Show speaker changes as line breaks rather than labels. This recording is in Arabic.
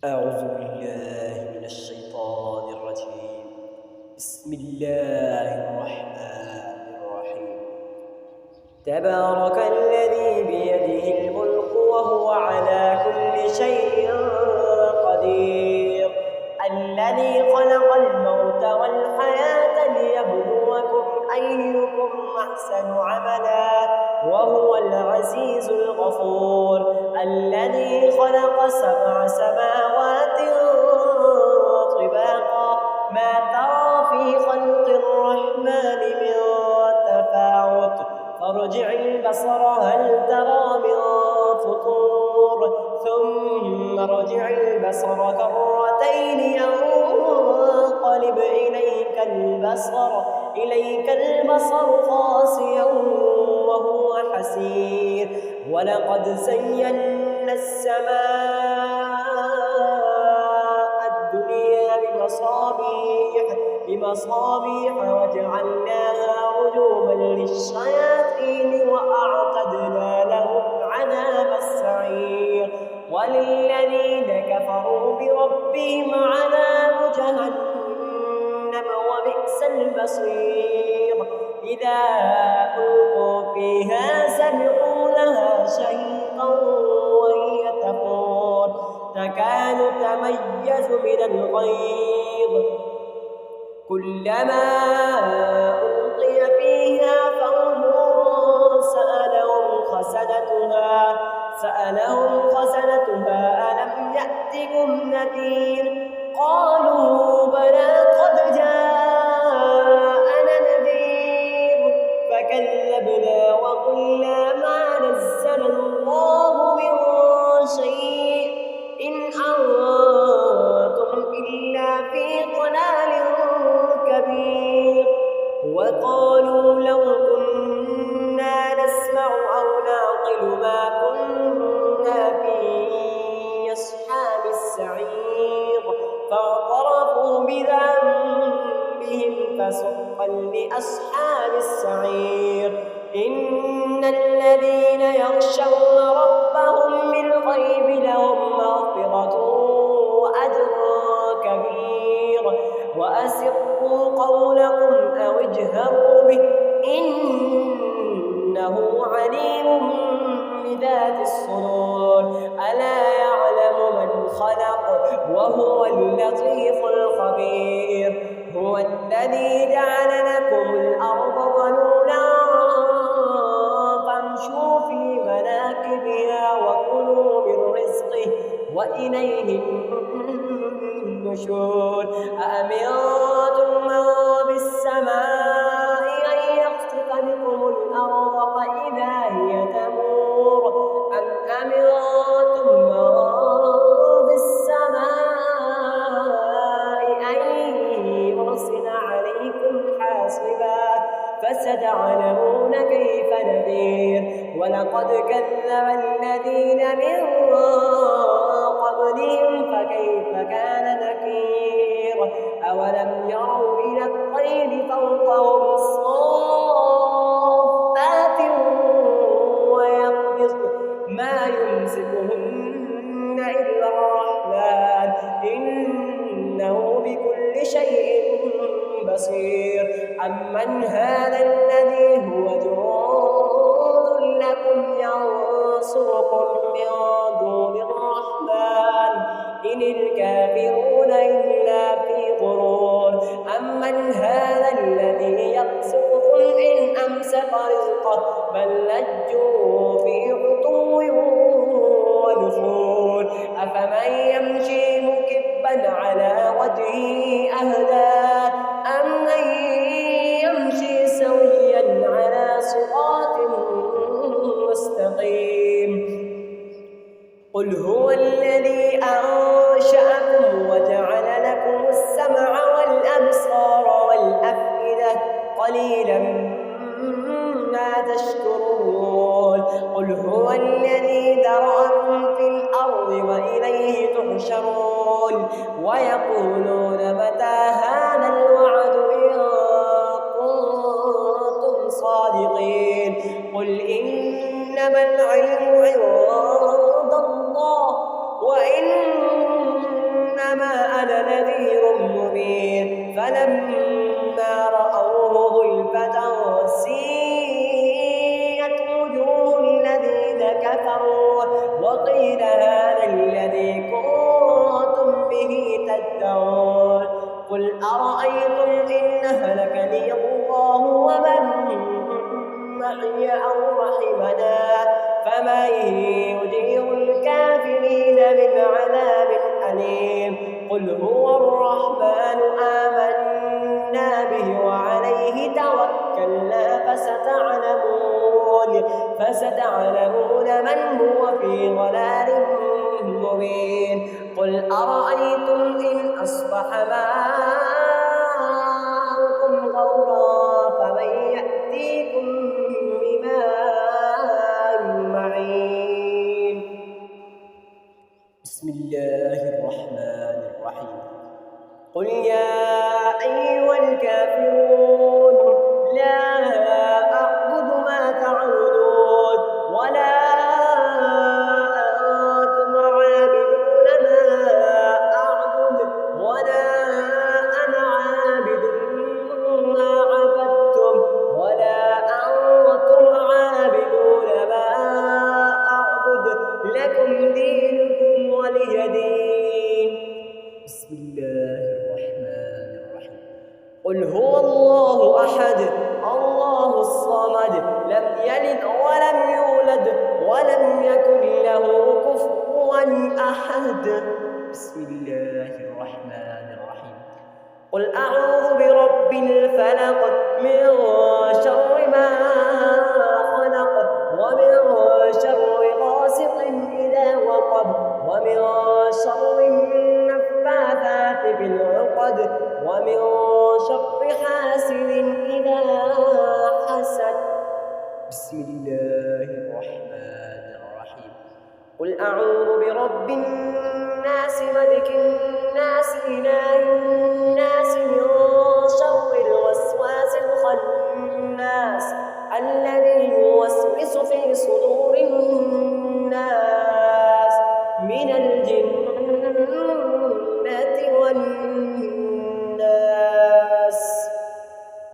أعوذ بالله من الشيطان الرجيم. بسم الله الرحمن الرحيم. تبارك الذي بيده الملك وهو على كل شيء قدير، الذي خلق الموت والحياة ليبلوكم أيكم أحسن عملا وهو العزيز الغفور، الذي خلق 7 سماوات طباقا ما ترى في خلق الرحمن من تفاوت فارجع البصر هل ترى من فطور ثم ارجع البصر كرتين ينقلب إليك البصر خاسئا وهو حسير، ولقد زينا السماء الدنيا بمصابيح وجعلناها رجوما للشياطين وأعتدنا لهم عذاب السعير، وللذين كفروا بربهم عذاب جهنم وبئس المصير. إذا ألقوا فيها سمعوا لها شهيقا وهي تفور تكاد تميز من الغيظ، كلما ألقي فيها فوج سألهم خزنتها ألم يأتكم نذير؟ قالوا بلى قد جاءنا نذير فكذبنا وقلنا ما نزل الله من شيء إن أنتم إلا في ضلال كبير. وقالوا لو كنا نسمع أو نعقل ما كنا في أصحاب السعير، فاعترفوا بذنبهم فسحقا لأصحاب السعير. إن الذين يخشون ربهم بالغيب لهم مغفرة وأجر كبير، وأسروا قولكم أو اجهروا به إنه عليم بذات الصدور، ألا يعلم من خلق وهو اللطيف الخبير. هو الذي جعل لكم الأرض ذلولا فامشوا في مناكبها وكلوا من رزقه وإليه النشور. أأمنتم من بالسماء أن يخسف بكم الأرض فإذا هي تمور أم أمنتم من بالسماء أن يرسل عليكم حاصبا فستعلمون كيف نذير. ولقد كذب الذين من قبلهم فكيف كان نكير. أولم يروا إلى الطير فوقهم صافات ويقبض ما يمسكهن إلا الرحمن إنه بكل شيء بصير. أمن هذا الذي هو جند لكم ينصركم من دون الرحمن إن الكافرون إلا في غرور. أمن هذا الذي يرزقكم إن أمسك رزقه بل لجوا في عتو ونفور. أفمن يمشي مكبا على وجهه أهدى أمن يمشي سويا على صراط مستقيم. قل هو الذي أنشأكم وجعل لكم السمع والأبصار والأفئدة قليلا ما تشكرون. قل هو الذي ذرأكم في الأرض وإليه تحشرون. ويقولون متى هذا الوعد إن كنتم صادقين. قل إنما العلم عند الله وإن فلما رأوه زلفة سيئت وجوه الذين كفروا وقيل هذا الذي كنتم به تدعون قل أرأيتم إن أهلكني الله ومن معي أو رحمنا فمن يجير الكافرين من عذاب أليم قل هو الرحمن آمنا به وعليه توكلنا فستعلمون من هو في ضلال مبين قل أرأيتم إن أصبح ماؤكم غورا فمن يأتيكم بماء معين بسم الله الرحمن الرحيم قل يا أيها الكافرون لا أعبد ما تعبدون ولا أنتم عابدون ما أعبد ولا أنا عابد ما عبدتم ولا أنتم عابدون ما أعبد لكم دينكم ولي دين بسم الله الرحمن الرحيم قل هو الله أحد الله الصمد لم يلد ولم يولد ولم يكن له كفوا أحد بسم الله الرحمن الرحيم قل أعوذ برب الفلق من شر ما خلق ومن شر غاسق إذا وقب ومن شر النفاثات في العقد ومن شر حاسد إذا حسد بسم الله الرحمن الرحيم قل أعوذ برب الناس ملك الناس إله